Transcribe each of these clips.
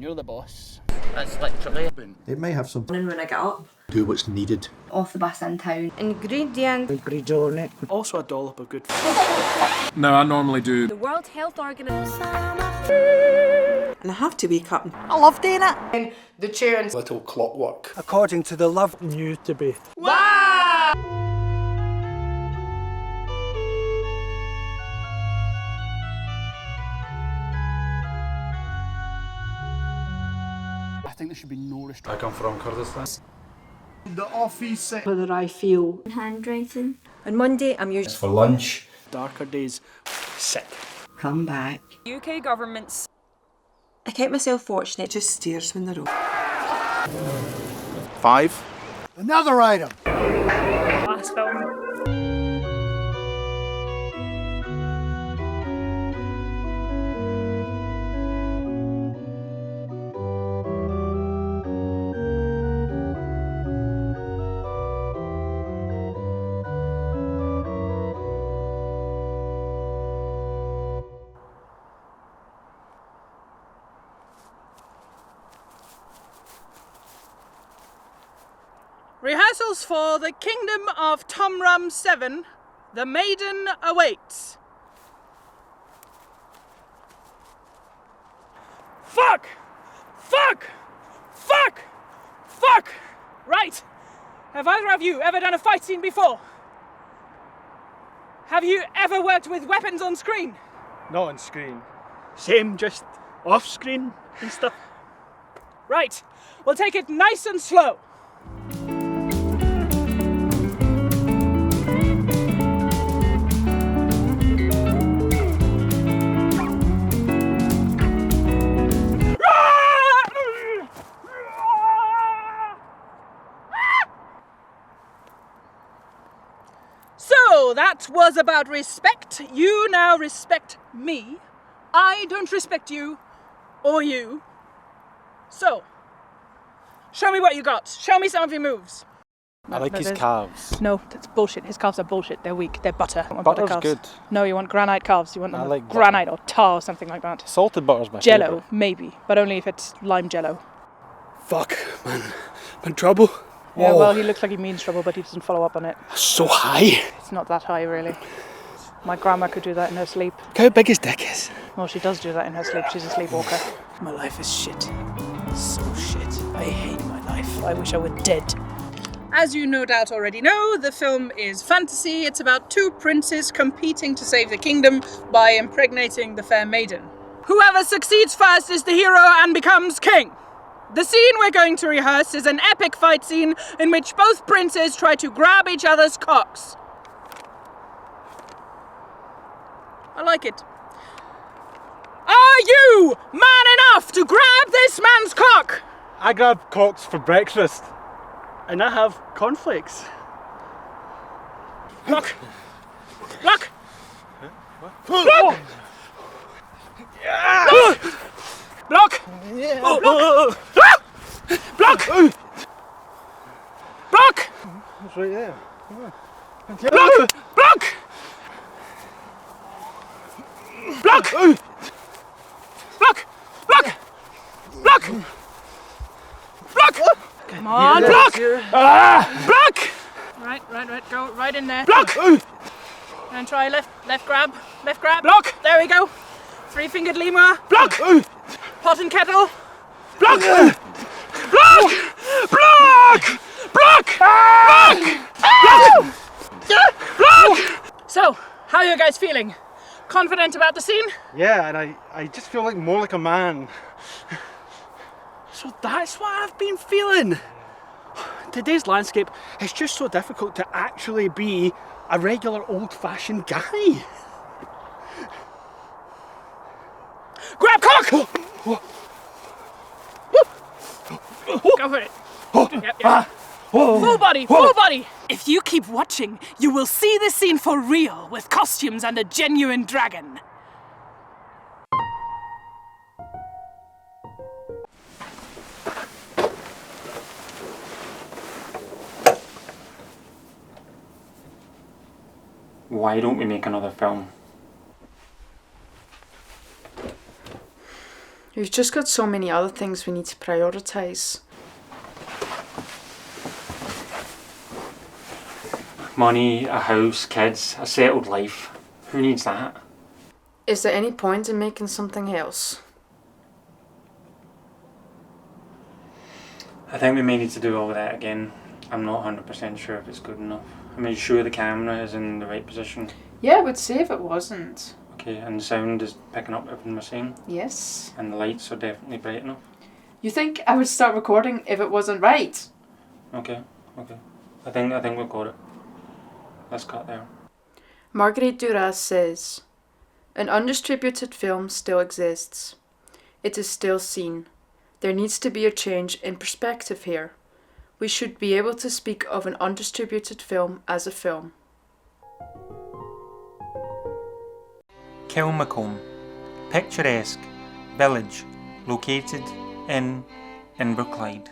you're the boss. That's literally. It may have some. And when I get up. Do what's needed. Off the bus in town. Ingredient. Also a dollop of good. Now I normally do. The World Health Organization. And I have to wake up. I love doing it. And the tunes. Little clockwork. According to the love knew to be. Wow! I think there should be no I restriction. come from Cortes. The office. Whether I feel Handwriting. on Monday I'm usually For lunch. Darker days. Sick. come back. UK governments. I count myself fortunate. It just stares when they're over. 5. Another item. Last film. Rehearsals for the Kingdom of Tumrum 7, The Maiden Awaits. Fuck! Fuck! Fuck! Fuck! Right. Have either of you ever done a fight scene before? Have you ever worked with weapons on screen? Not on screen. Same, just off screen and stuff. Right. We'll take it nice and slow. So that was about respect. You now respect me. I don't respect you or you. So, show me what you got. Show me some of your moves. I like his calves. No, that's bullshit. His calves are bullshit. They're weak. They're butter. I want Butter's butter calves. good. No, you want granite calves. You want them I with like granite or tar or something like that. Salted butter's my Jello, favourite. maybe, but only if it's lime jello. Fuck, man. I'm in trouble. Yeah, Oh, well, he looks like he means trouble, but he doesn't follow up on it. so high. It's not that high, really. My grandma could do that in her sleep. Look how big his dick is. Well, she does do that in her sleep. She's a sleepwalker. My life is shit. So shit. I hate my life. I wish I were dead. As you no doubt already know, the film is fantasy. It's about two princes competing to save the kingdom by impregnating the fair maiden. Whoever succeeds first is the hero and becomes king. The scene we're going to rehearse is an epic fight scene in which both princes try to grab each other's cocks. I like it. Are you man enough to grab this man's cock? I grab cocks for breakfast. And I have cornflakes. Block! Block! Block! Block! Block! Block! It's right there. Block! Block! Block! Block! Block! Block! Block! Come on, block! Block! Right, go right in there. Block! And try left grab, block! There we go. 3-fingered lemur. Block! Pot and kettle. Block! Block! Block! Block! Block! Block! So, how are you guys feeling? Confident about the scene? Yeah, and I just feel like more like a man. So that's what I've been feeling. Today's landscape is just so difficult to actually be a regular old-fashioned guy. Grab cock! Go for it. Yep. Full body! If you keep watching, you will see this scene for real, with costumes and a genuine dragon. Why don't we make another film? We've just got so many other things we need to prioritise. Money, a house, kids, a settled life. Who needs that? Is there any point in making something else? I think we may need to do all of that again. I'm not 100% sure if it's good enough. I mean, sure the camera is in the right position. Yeah, I would say if it wasn't. Okay, and the sound is picking up everything we're saying. Yes. And the lights are definitely bright enough. You think I would start recording if it wasn't right? Okay. I think we've got it. Let's cut there. Margaret Duras says, an undistributed film still exists. It is still seen. There needs to be a change in perspective here. We should be able to speak of an undistributed film as a film. Kilmacolm, picturesque village located in Inverclyde.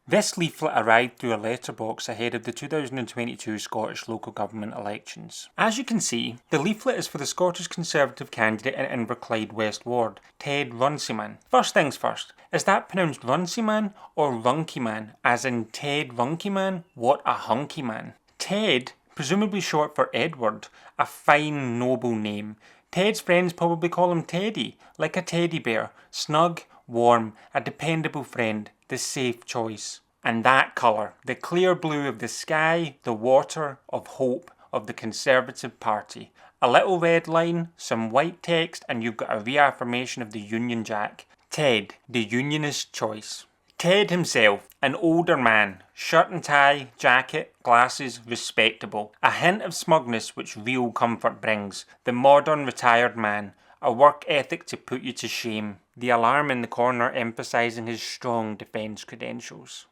This leaflet arrived through a letterbox ahead of the 2022 Scottish local government elections. As you can see, the leaflet is for the Scottish Conservative candidate in Inverclyde West Ward, Ted Runciman. First things first, is that pronounced Runciman or Runkyman, as in Ted Runkyman? What a hunky man. Ted, presumably short for Edward, a fine noble name. Ted's friends probably call him Teddy, like a teddy bear, snug, warm, a dependable friend, the safe choice. And that colour, the clear blue of the sky, the water of hope of the Conservative Party. A little red line, some white text, and you've got a reaffirmation of the Union Jack. Ted, the Unionist choice. Ted himself, an older man, shirt and tie, jacket, glasses, respectable. A hint of smugness which real comfort brings. The modern retired man. A work ethic to put you to shame. The alarm in the corner emphasising his strong defence credentials.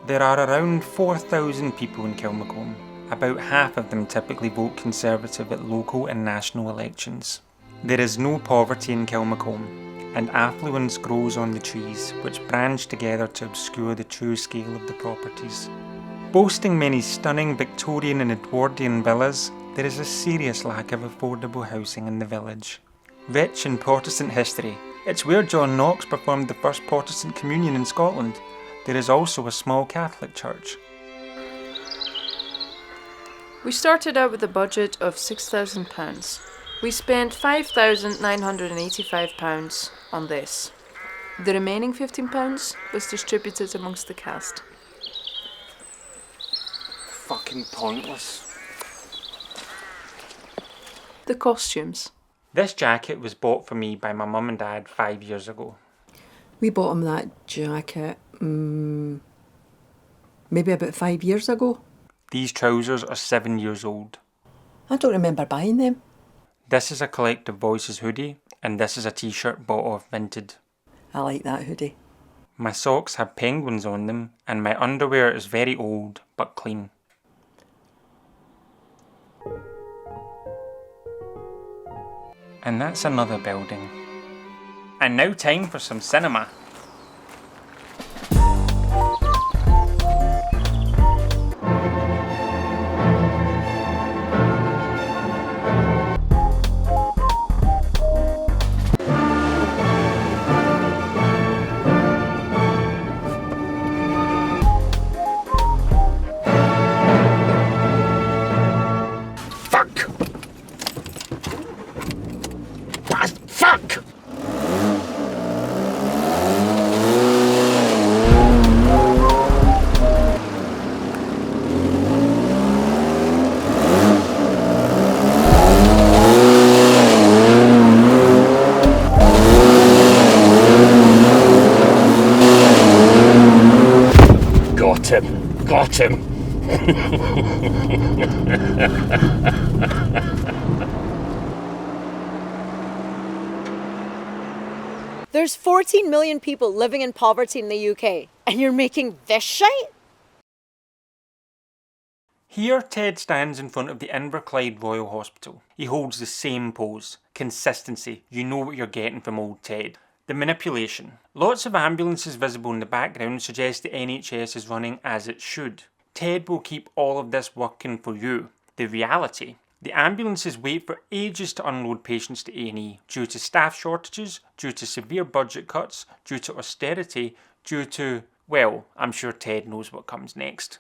There are around 4,000 people in Kilmacolm. About half of them typically vote Conservative at local and national elections. There is no poverty in Kilmacolm, and affluence grows on the trees, which branch together to obscure the true scale of the properties. Boasting many stunning Victorian and Edwardian villas, there is a serious lack of affordable housing in the village. Rich in Protestant history, it's where John Knox performed the first Protestant communion in Scotland. There is also a small Catholic church. We started out with a budget of £6,000. We spent £5,985 on this. The remaining £15 was distributed amongst the cast. Fucking pointless. The costumes. This jacket was bought for me by my mum and dad 5 years ago. We bought him that jacket, maybe about 5 years ago. These trousers are 7 years old. I don't remember buying them. This is a Collective Voices hoodie, and this is a t-shirt bought off Vinted. I like that hoodie. My socks have penguins on them, and my underwear is very old but clean. And that's another building. And now time for some cinema. Got him. There's 14 million people living in poverty in the UK, and you're making this shite? Here Ted stands in front of the Inverclyde Royal Hospital. He holds the same pose. Consistency. You know what you're getting from old Ted. The manipulation. Lots of ambulances visible in the background suggest the NHS is running as it should. Ted will keep all of this working for you. The reality. The ambulances wait for ages to unload patients to A&E due to staff shortages, due to severe budget cuts, due to austerity, due to, well, I'm sure Ted knows what comes next.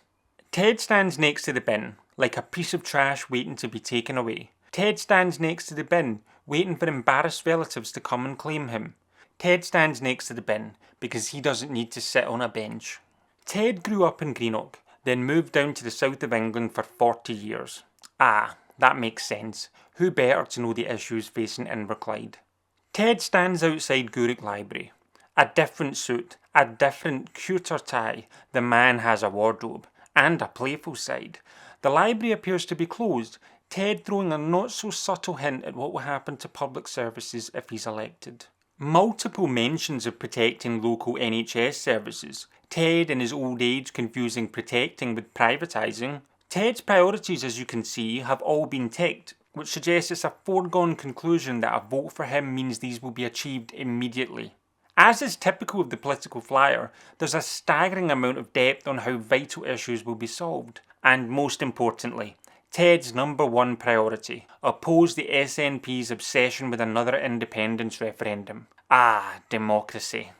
Ted stands next to the bin, like a piece of trash waiting to be taken away. Ted stands next to the bin, waiting for embarrassed relatives to come and claim him. Ted stands next to the bin because he doesn't need to sit on a bench. Ted grew up in Greenock, then moved down to the south of England for 40 years. Ah, that makes sense. Who better to know the issues facing Inverclyde? Ted stands outside Gourock Library. A different suit, a different cuter tie. The man has a wardrobe, and a playful side. The library appears to be closed, Ted throwing a not so subtle hint at what will happen to public services if he's elected. Multiple mentions of protecting local NHS services. Ted in his old age confusing protecting with privatising. Ted's priorities, as you can see, have all been ticked, which suggests it's a foregone conclusion that a vote for him means these will be achieved immediately. As is typical of the political flyer, there's a staggering amount of depth on how vital issues will be solved. And most importantly, Ted's number one priority: oppose the SNP's obsession with another independence referendum. Ah, democracy.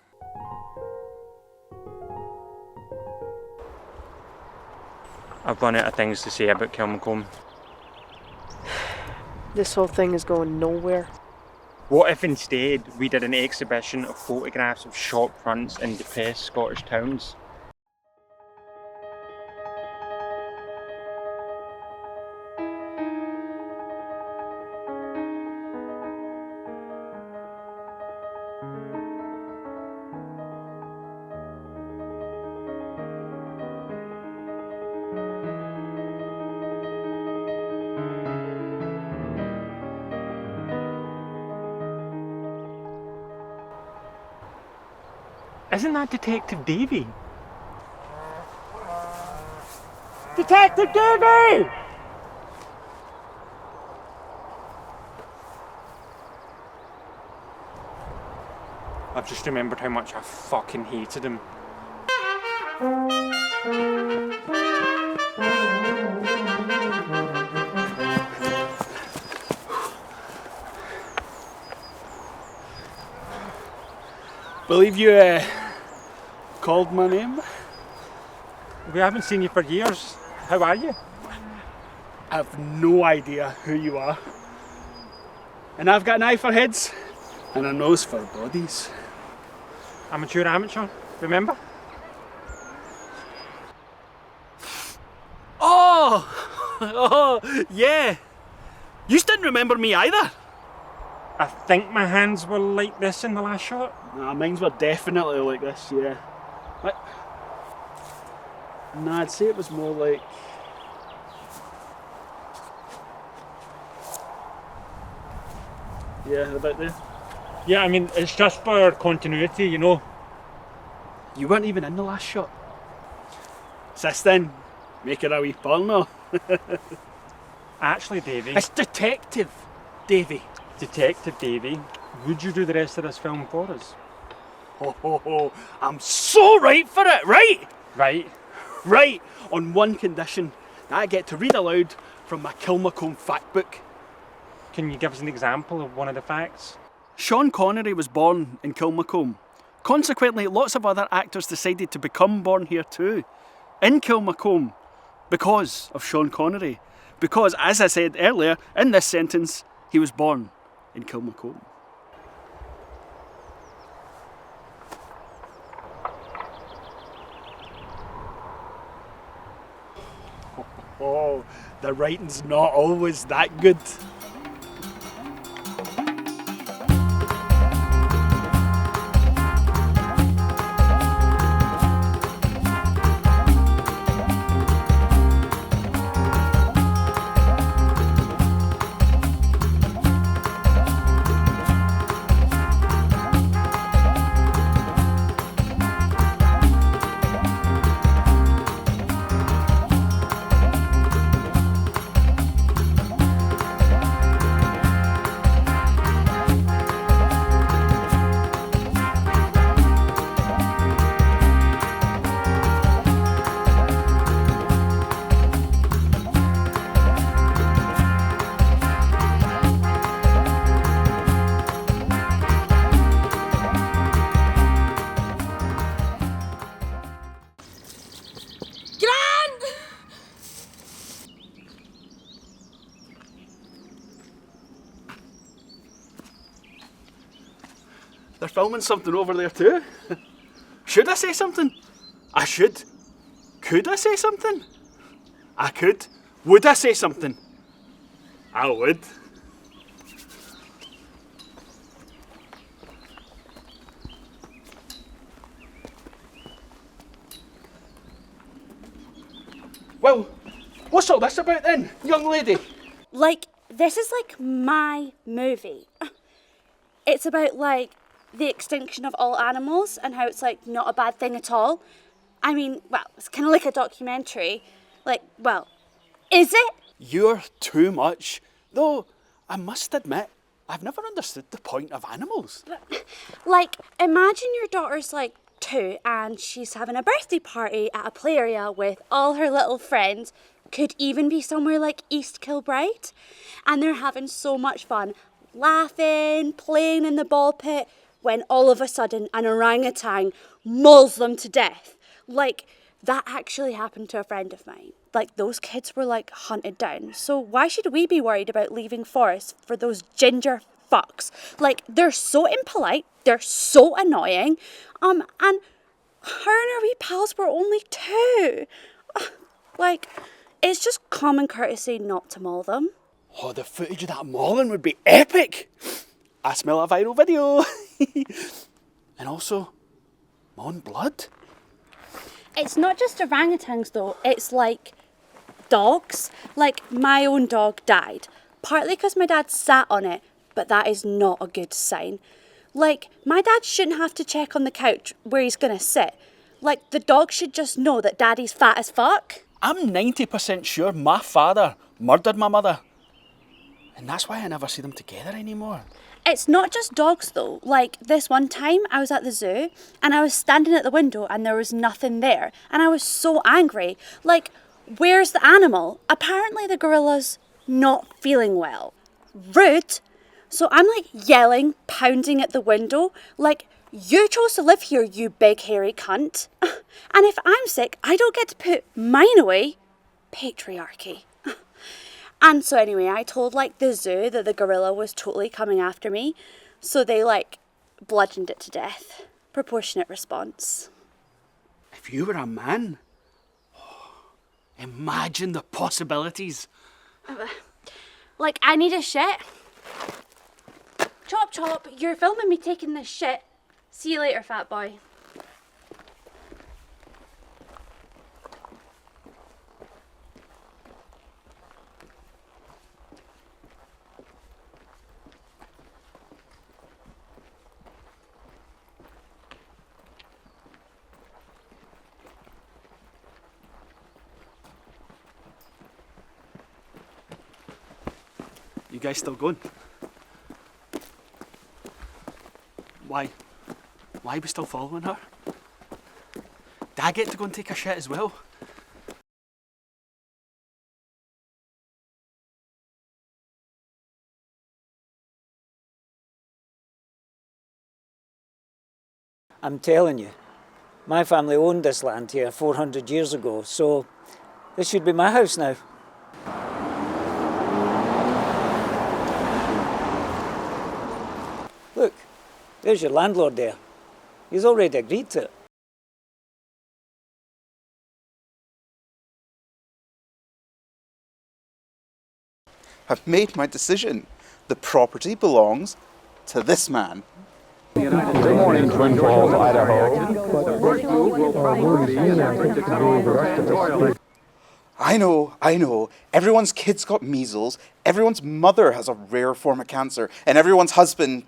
I've run out of things to say about Kilmacolm. This whole thing is going nowhere. What if instead we did an exhibition of photographs of shop fronts in depressed Scottish towns? Isn't that Detective Davie? Detective Davie! I've just remembered how much I fucking hated him. Believe you called my name? We haven't seen you for years. How are you? I have no idea who you are. And I've got an eye for heads and a nose for bodies. Amateur, remember? Oh, yeah. You didn't remember me either. I think my hands were like this in the last shot. Nah, mine were definitely like this, yeah. Nah, I'd say it was more like... Yeah, about there. Yeah, I mean, it's just for continuity, you know. You weren't even in the last shot. Sis then, make it a wee porno. Actually, Davey. It's Detective Davie. Detective Davie, would you do the rest of this film for us? Oh, I'm so right for it, right? Right. Right, on one condition, that I get to read aloud from my Kilmacolm fact book. Can you give us an example of one of the facts? Sean Connery was born in Kilmacolm. Consequently, lots of other actors decided to become born here too, in Kilmacolm, because of Sean Connery. Because, as I said earlier, in this sentence, he was born in Kilmacolm. Oh, the writing's not always that good. They're filming something over there too. Should I say something? I should. Could I say something? I could. Would I say something? I would. Well, what's all this about then, young lady? Like, this is like my movie. It's about like the extinction of all animals and how it's like not a bad thing at all. I mean, well, it's kind of like a documentary. Like, well, is it? You're too much. Though, I must admit, I've never understood the point of animals. Like, imagine your daughter's like 2 and she's having a birthday party at a play area with all her little friends. Could even be somewhere like East Kilbride. And they're having so much fun, laughing, playing in the ball pit, when all of a sudden an orangutan mauls them to death. Like, that actually happened to a friend of mine. Like, those kids were like hunted down. So why should we be worried about leaving forests for those ginger fucks? Like, they're so impolite, they're so annoying, and her and her wee pals were only 2. Like, it's just common courtesy not to maul them. Oh, the footage of that mauling would be epic. I smell a viral video. And also, mauling blood. It's not just orangutans though, it's like dogs. Like, my own dog died, partly because my dad sat on it, but that is not a good sign. Like, my dad shouldn't have to check on the couch where he's gonna sit. Like, the dog should just know that daddy's fat as fuck. I'm 90% sure my father murdered my mother. And that's why I never see them together anymore. It's not just dogs though. Like, this one time I was at the zoo and I was standing at the window and there was nothing there. And I was so angry. Like, where's the animal? Apparently the gorilla's not feeling well. Rude. So I'm like yelling, pounding at the window. Like, you chose to live here, you big hairy cunt. And if I'm sick, I don't get to put mine away. Patriarchy. And so anyway, I told like the zoo that the gorilla was totally coming after me. So they like bludgeoned it to death. Proportionate response. If you were a man, imagine the possibilities. Like, I need a shit. Chop chop, you're filming me taking this shit. See you later, fat boy. You guys still going? Why? Why are we still following her? Did I get to go and take a shit as well? I'm telling you, my family owned this land here 400 years ago, so this should be my house now. Look, there's your landlord there. He's already agreed to it. I've made my decision. The property belongs to this man. Good morning, Twin Falls, Idaho. I know. Everyone's kid's got measles, everyone's mother has a rare form of cancer, and everyone's husband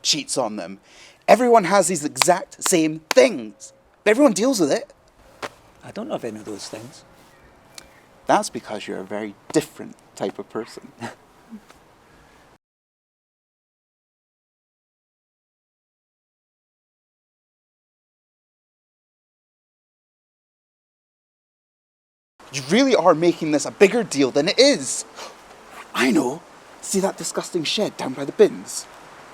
cheats on them. Everyone has these exact same things. Everyone deals with it. I don't have any of those things. That's because you're a very different type of person. You really are making this a bigger deal than it is. I know. See that disgusting shed down by the bins?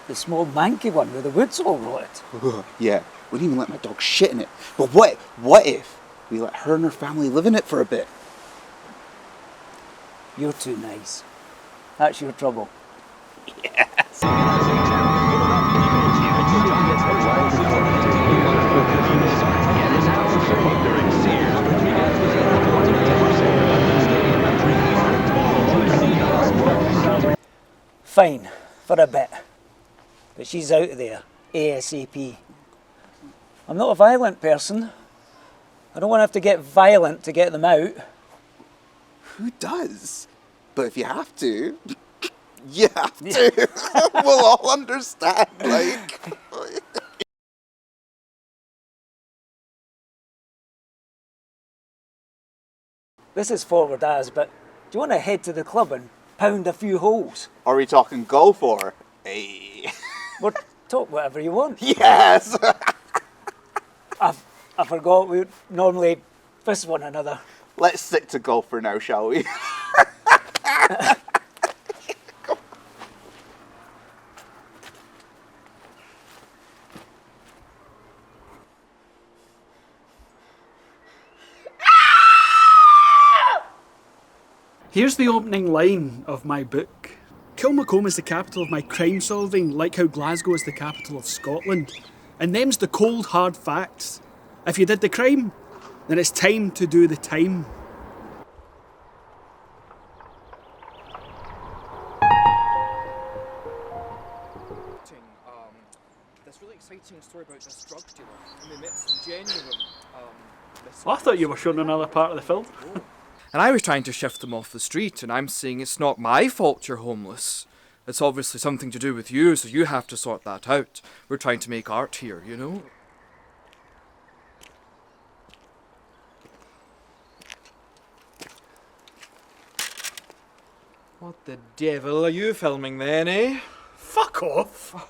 The small manky one with the woods all rotted. Yeah, we didn't even let my dog shit in it. But what if we let her and her family live in it for a bit? You're too nice. That's your trouble. Yes. fine, for a bit. But she's out of there, ASAP. I'm not a violent person. I don't want to have to get violent to get them out. Who does? But if you have to, you have to. We'll all understand, like... This is forward as, but do you want to head to the club and pound a few holes? Are we talking golf or... Hey. Well, talk whatever you want. Yes! I forgot we normally fist one another. Let's stick to golf for now, shall we? Here's the opening line of my book. Kilmacolm is the capital of my crime solving, like how Glasgow is the capital of Scotland. And them's the cold, hard facts. If you did the crime, then it's time to do the time. This really exciting story about this drug dealer, and we met some genuine... I thought you were showing another part of the film. And I was trying to shift them off the street, and I'm saying it's not my fault you're homeless. It's obviously something to do with you, so you have to sort that out. We're trying to make art here, you know? What the devil are you filming then, eh? Fuck off!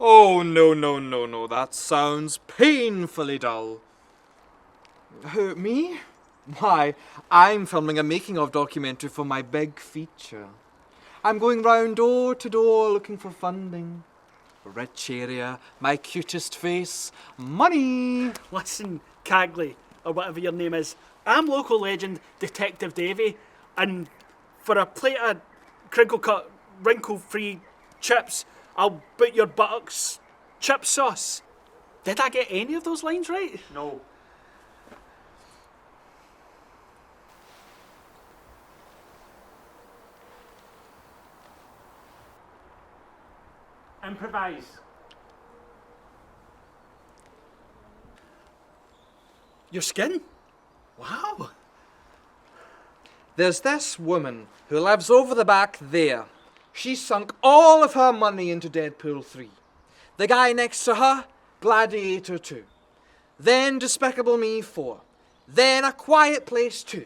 Oh, no, that sounds painfully dull. Who, me? Why, I'm filming a making-of documentary for my big feature. I'm going round door to door looking for funding. Rich area, my cutest face, money. Listen, Cagley, or whatever your name is, I'm local legend Detective Davie, and for a plate of crinkle-cut, wrinkle-free chips, I'll boot your buttocks chip sauce. Did I get any of those lines right? No. Improvise. Your skin? Wow. There's this woman who lives over the back there. She sunk all of her money into Deadpool 3. The guy next to her, Gladiator 2. Then Despicable Me 4. Then A Quiet Place 2.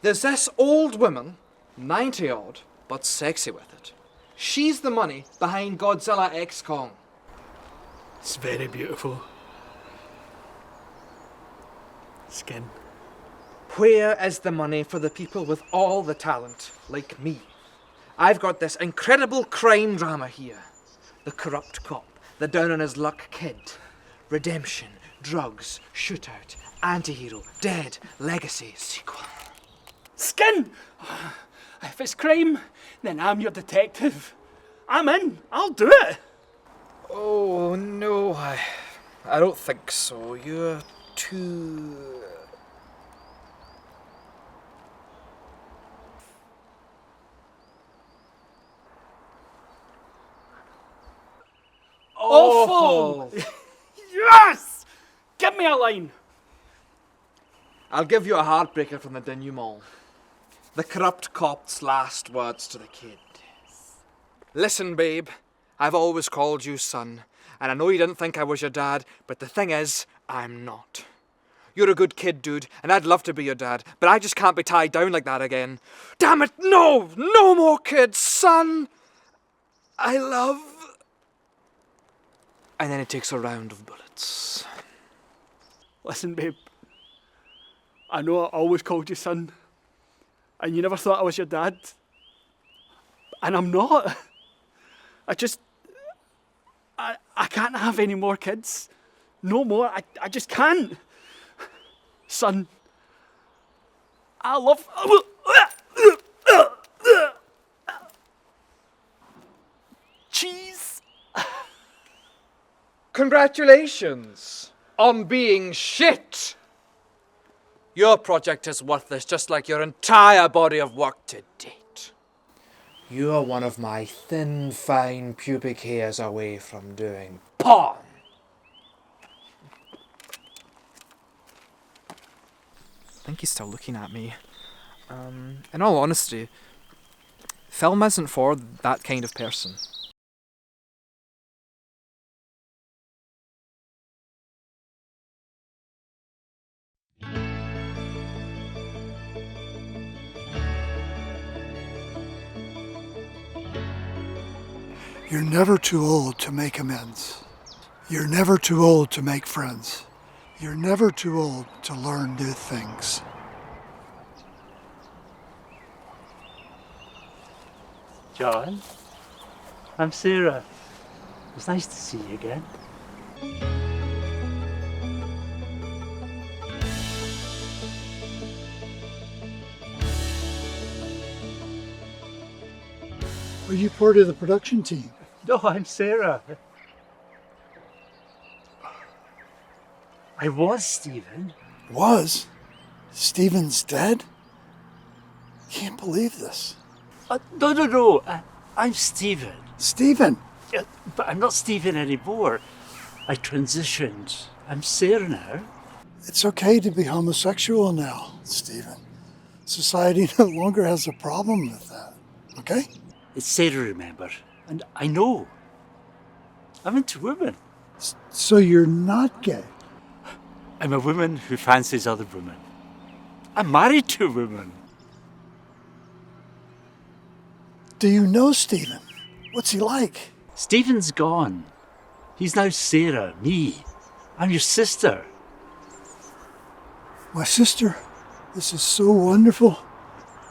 There's this old woman, 90 odd, but sexy with it. She's the money behind Godzilla X Kong. It's very beautiful. Skin. Where is the money for the people with all the talent, like me? I've got this incredible crime drama here. The corrupt cop, the down-on-his-luck kid. Redemption, drugs, shootout, anti-hero, dead, legacy, sequel. Skin! If it's crime, then I'm your detective. I'm in. I'll do it. Oh, no, I don't think so. You're too... Awful! Yes! Give me a line. I'll give you a heartbreaker from the denouement. The corrupt cop's last words to the kid. Listen, babe, I've always called you son, and I know you didn't think I was your dad, but the thing is, I'm not. You're a good kid, dude, and I'd love to be your dad, but I just can't be tied down like that again. Damn it, no! No more kids, son! I love... And then it takes a round of bullets. Listen, babe. I know I always called you son, and you never thought I was your dad. And I'm not. I can't have any more kids. No more. I just can't. Son, I love... Cheese. Congratulations on being shit. Your project is worthless, just like your entire body of work to date. You are one of my thin, fine pubic hairs away from doing porn. I think he's still looking at me. In all honesty, film isn't for that kind of person. You're never too old to make amends. You're never too old to make friends. You're never too old to learn new things. John, I'm Sarah. It's nice to see you again. Are you part of the production team? No, I'm Sarah. I was Stephen. Was? Stephen's dead? Can't believe this. No. I'm Stephen. Stephen? Yeah, but I'm not Stephen anymore. I transitioned. I'm Sarah now. It's okay to be homosexual now, Stephen. Society no longer has a problem with that, okay? It's Sarah, remember? And I know. I'm into women. So you're not gay? I'm a woman who fancies other women. I'm married to a woman. Do you know Stephen? What's he like? Stephen's gone. He's now Sarah, me. I'm your sister. My sister? This is so wonderful.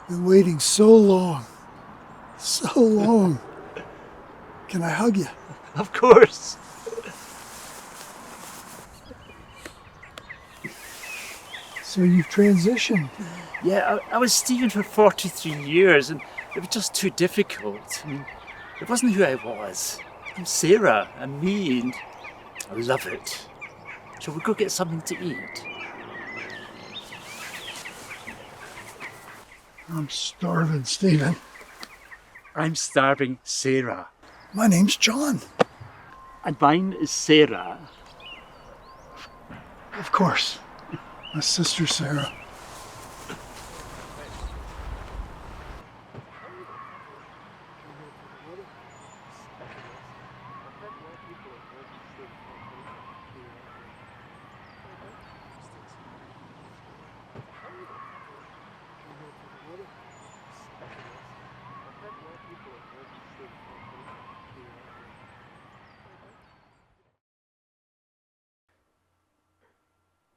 Been waiting so long. So long. Can I hug you? Of course. So you've transitioned? Yeah, I was Stephen for 43 years and it was just too difficult. I mean, it wasn't who I was. I'm Sarah, I'm me, and I love it. Shall we go get something to eat? I'm starving, Stephen. I'm starving Sarah. My name's John. And mine is Sarah. Of course. My sister Sarah.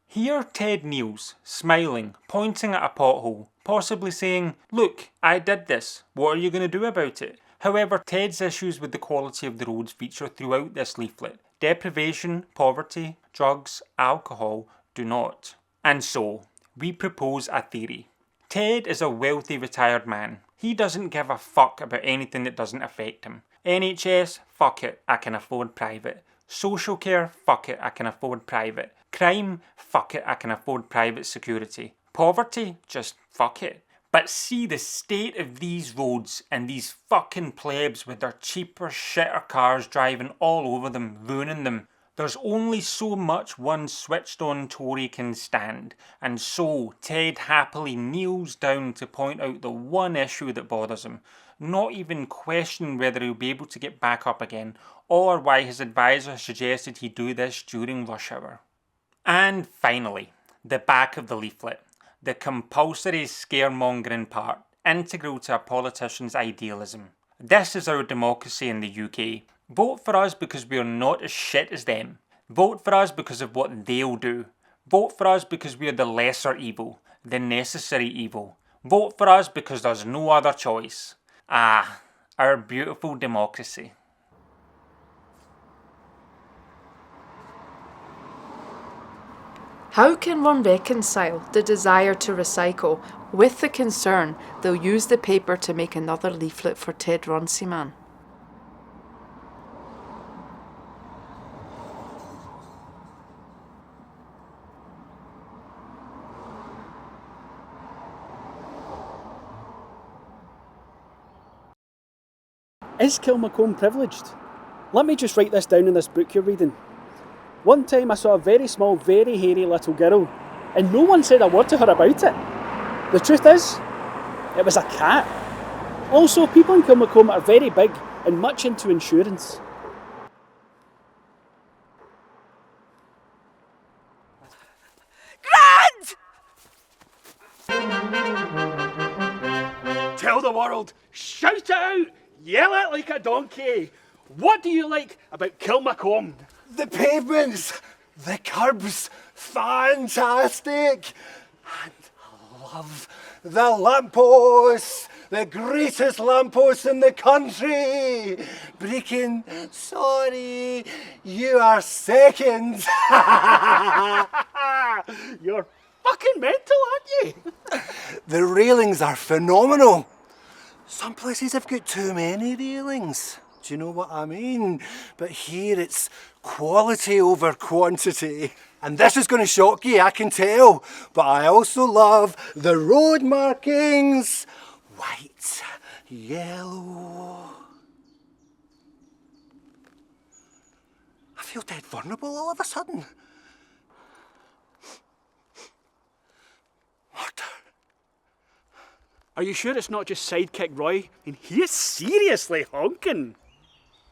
Here Ted kneels, smiling, pointing at a pothole, possibly saying, "Look, I did this, what are you going to do about it?" However, Ted's issues with the quality of the roads feature throughout this leaflet. Deprivation, poverty, drugs, alcohol do not. And so, we propose a theory. Ted is a wealthy retired man. He doesn't give a fuck about anything that doesn't affect him. NHS, fuck it, I can afford private. Social care, fuck it, I can afford private. Crime, fuck it, I can afford private security. Poverty, just fuck it. But see the state of these roads and these fucking plebs with their cheaper, shitter cars driving all over them, ruining them. There's only so much one switched on Tory can stand, and so Ted happily kneels down to point out the one issue that bothers him, not even questioning whether he'll be able to get back up again, or why his advisor suggested he do this during rush hour. And finally, the back of the leaflet, the compulsory scaremongering part, integral to a politician's idealism. This is our democracy in the UK. Vote for us because we are not as shit as them. Vote for us because of what they'll do. Vote for us because we are the lesser evil, the necessary evil. Vote for us because there's no other choice. Ah, our beautiful democracy. How can one reconcile the desire to recycle with the concern they'll use the paper to make another leaflet for Ted Runciman? Is Kilmacolm privileged? Let me just write this down in this book you're reading. One time I saw a very small, very hairy little girl, and no one said a word to her about it. The truth is, it was a cat. Also, people in Kilmacolm are very big and much into insurance. Tell the world, shout it out, yell it like a donkey. What do you like about Kilmacolm? The pavements, the curbs, fantastic. And I love the lampposts, the greatest lampposts in the country. Brecon, sorry, you are second. You're fucking mental, aren't you? The railings are phenomenal. Some places have got too many railings. Do you know what I mean? But here it's quality over quantity. And this is going to shock you, I can tell. But I also love the road markings. White, yellow. I feel dead vulnerable all of a sudden. Are you sure it's not just sidekick Roy? And he is seriously honking.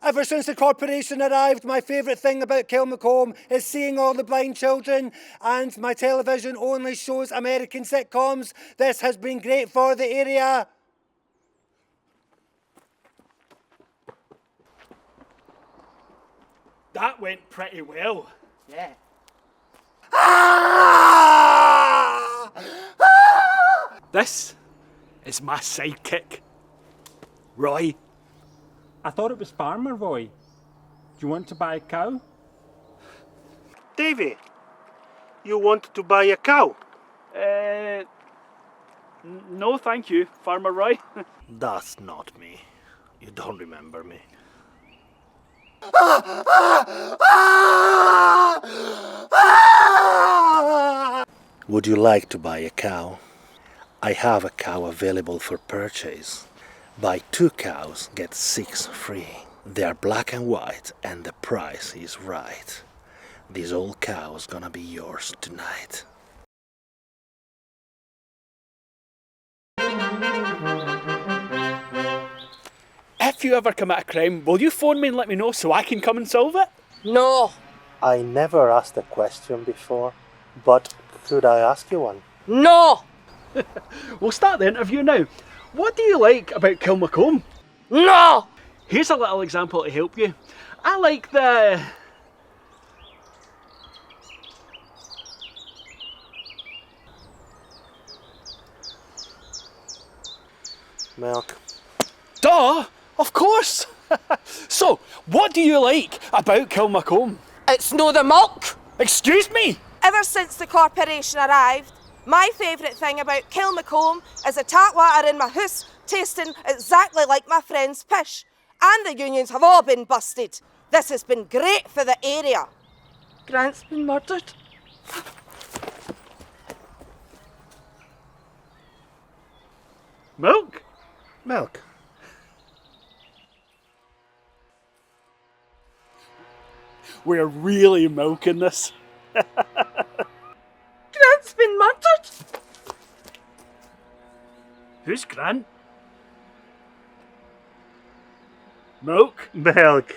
Ever since the corporation arrived, my favourite thing about Kilmacolm is seeing all the blind children, and my television only shows American sitcoms. This has been great for the area. That went pretty well. Yeah. This is my sidekick, Roy. I thought it was Farmer Roy. Do you want to buy a cow? Davey, you want to buy a cow? No thank you, Farmer Roy. That's not me. You don't remember me. Would you like to buy a cow? I have a cow available for purchase. Buy 2 cows, get 6 free. They are black and white and the price is right. This old cow's gonna be yours tonight. If you ever commit a crime, will you phone me and let me know so I can come and solve it? No. I never asked a question before, but could I ask you one? No. We'll start the interview now. What do you like about Kilmacolm? No. Here's a little example to help you. I like the... Milk. Duh! Of course! So, what do you like about Kilmacolm? It's no the milk. Excuse me? Ever since the corporation arrived, my favourite thing about Kilmacolm is the tap water in my house tasting exactly like my friend's pish. And the unions have all been busted. This has been great for the area. Grant's been murdered. Milk? Milk. We're really milking this. Grant's been murdered. Who's Grant? Milk? Milk.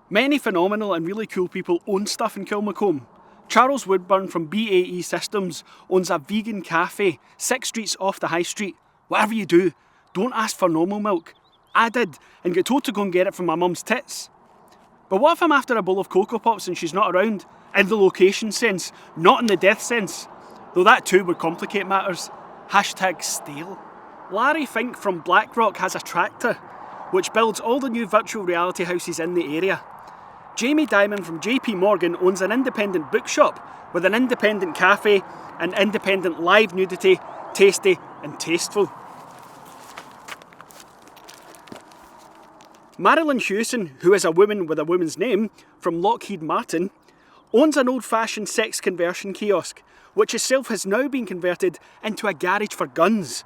Many phenomenal and really cool people own stuff in Kilmacolm. Charles Woodburn from BAE Systems owns a vegan cafe 6 streets off the high street. Whatever you do, don't ask for normal milk. I did, and got told to go and get it from my mum's tits. But what if I'm after a bowl of Cocoa Pops and she's not around? In the location sense, not in the death sense. Though that too would complicate matters. #steal. Larry Fink from BlackRock has a tractor, which builds all the new virtual reality houses in the area. Jamie Dimon from JP Morgan owns an independent bookshop with an independent cafe and independent live nudity, tasty and tasteful. Marilyn Hewson, who is a woman with a woman's name, from Lockheed Martin, owns an old-fashioned sex conversion kiosk, which itself has now been converted into a garage for guns.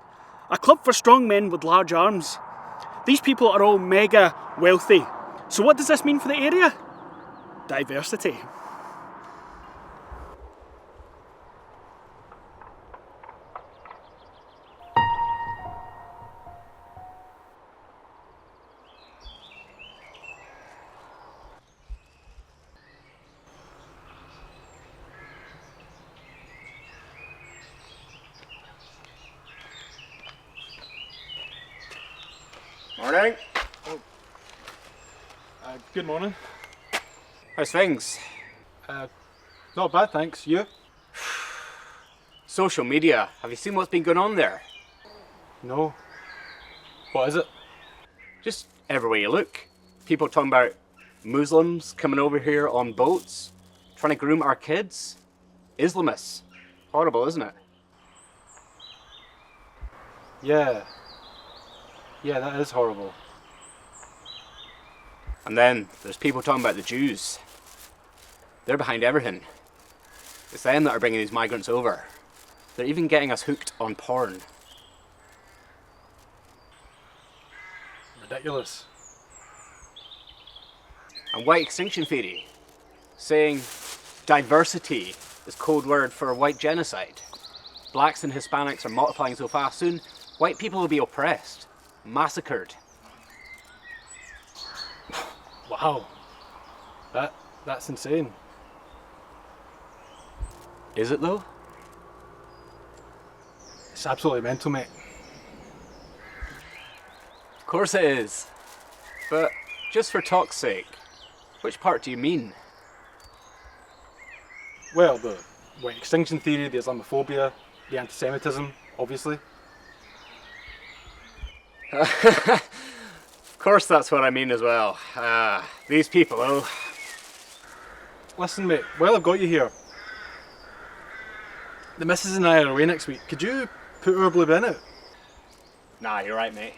A club for strong men with large arms. These people are all mega wealthy. So what does this mean for the area? Diversity. Morning. Good morning. How's things? Not bad, thanks. You? Social media. Have you seen what's been going on there? No. What is it? Just everywhere you look. People talking about Muslims coming over here on boats, trying to groom our kids. Islamists. Horrible, isn't it? Yeah. Yeah, that is horrible. And then there's people talking about the Jews. They're behind everything. It's them that are bringing these migrants over. They're even getting us hooked on porn. Ridiculous. And white extinction theory, saying diversity is code word for white genocide. Blacks and Hispanics are multiplying so fast, soon white people will be oppressed, massacred. Wow. That's insane. Is it though? It's absolutely mental, mate. Of course it is. But just for talk's sake, which part do you mean? Well, the white extinction theory, the Islamophobia, the anti-Semitism, obviously. Of course that's what I mean as well. These people, oh. Listen, mate, while I've got you here, the missus and I are away next week. Could you put our blue bin out? Nah, you're right, mate.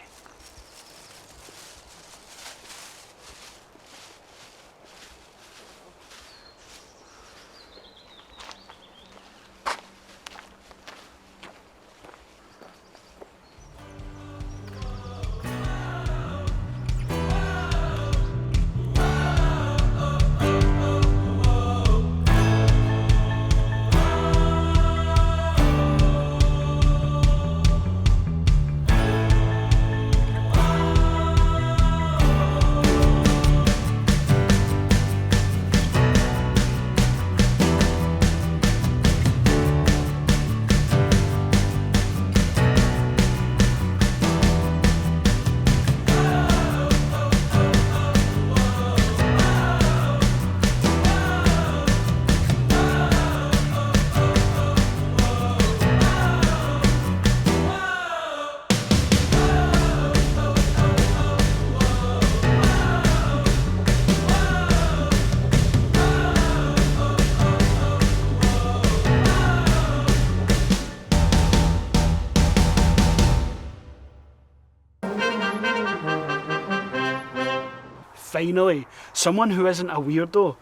Finally, someone who isn't a weirdo.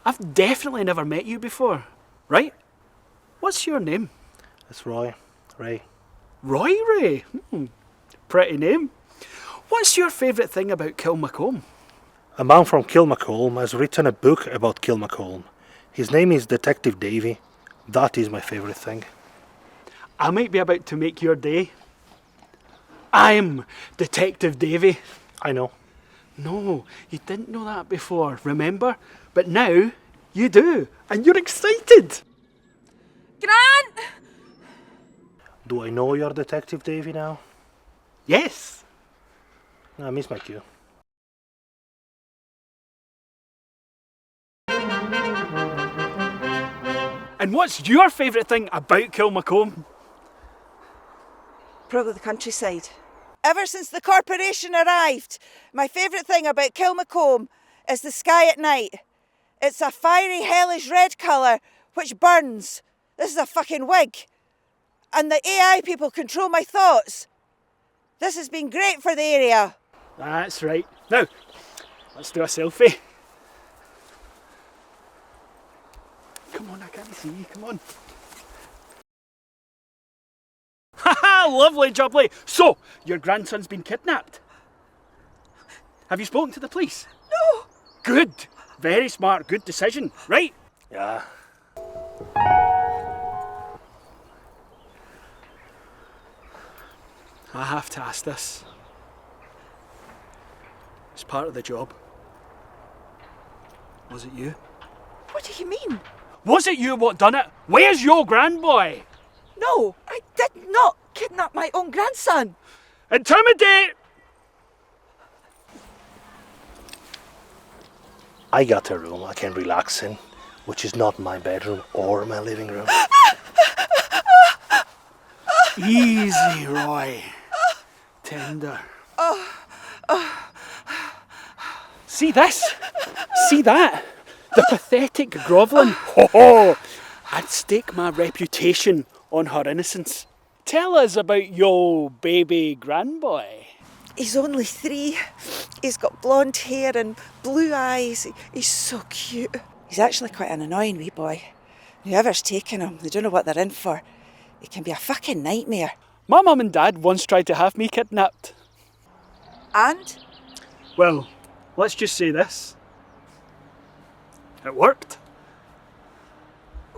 I've definitely never met you before, right? What's your name? It's Roy. Ray. Roy Ray? Pretty name. What's your favourite thing about Kilmacolm? A man from Kilmacolm has written a book about Kilmacolm. His name is Detective Davie. That is my favourite thing. I might be about to make your day. I'm Detective Davie. I know. No, you didn't know that before, remember? But now, you do, and you're excited! Grant! Do I know you're Detective Davie now? Yes. I miss my cue. And what's your favourite thing about Kilmacolm? Probably the countryside. Ever since the corporation arrived, my favourite thing about Kilmacolm is the sky at night. It's a fiery, hellish red colour which burns. This is a fucking wig. And the AI people control my thoughts. This has been great for the area. That's right. Now, let's do a selfie. come on, I can't see, come on. Haha, lovely jubbly. So, your grandson's been kidnapped. Have you spoken to the police? No. Good. Very smart, good decision. Right? Yeah. I have to ask this. It's part of the job. Was it you? What do you mean? Was it you what done it? Where's your grandboy? No, I did not kidnap my own grandson. Intimidate! I got a room I can relax in, which is not my bedroom or my living room. Easy, Roy. Tender. See this? See that? The pathetic grovelling. Ho! I'd stake my reputation on her innocence. Tell us about your baby grandboy. He's only 3. He's got blonde hair and blue eyes. He's so cute. He's actually quite an annoying wee boy. Whoever's taken him, they don't know what they're in for. It can be a fucking nightmare. My mum and dad once tried to have me kidnapped. And? Well, let's just say this. It worked.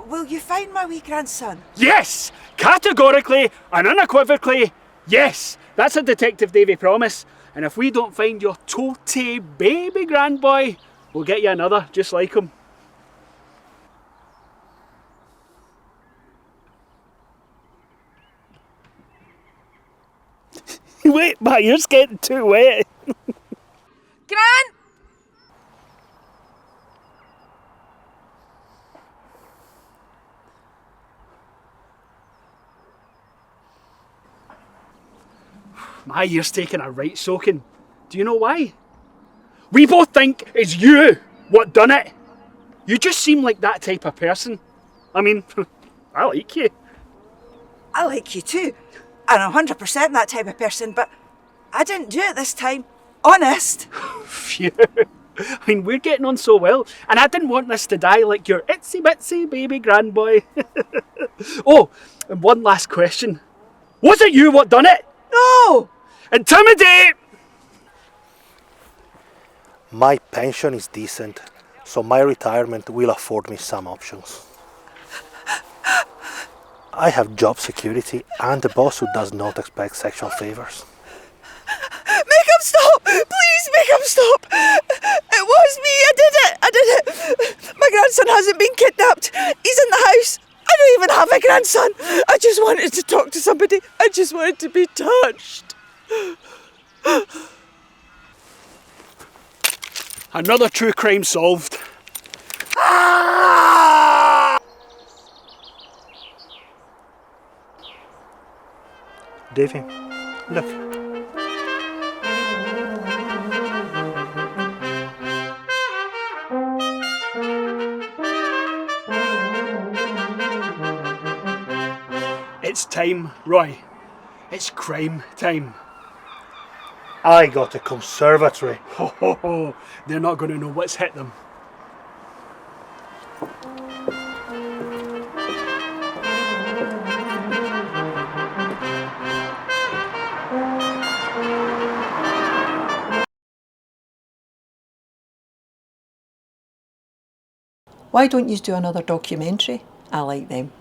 Will you find my wee grandson? Yes! Categorically and unequivocally, yes! That's a Detective Davie promise. And if we don't find your toty baby grandboy, we'll get you another just like him. Wait, my ear's getting too wet. Gran! My ear's taking a right soaking. Do you know why? We both think it's you what done it. You just seem like that type of person. I mean, I like you. I like you too. And I'm 100% that type of person, but I didn't do it this time. Honest. Phew. I mean, we're getting on so well, and I didn't want this to die like your itsy bitsy baby grandboy. Oh, and one last question. Was it you what done it? No! Intimidate! My pension is decent, so my retirement will afford me some options. I have job security and a boss who does not expect sexual favours. Make him stop! Please make him stop! It was me! I did it! My grandson hasn't been kidnapped! He's in the house! I don't even have a grandson! I just wanted to talk to somebody. I just wanted to be touched. Another true crime solved. Davey, look. It's time, Roy. It's crime time. I got a conservatory. Ho ho ho. They're not going to know what's hit them. Why don't you do another documentary? I like them.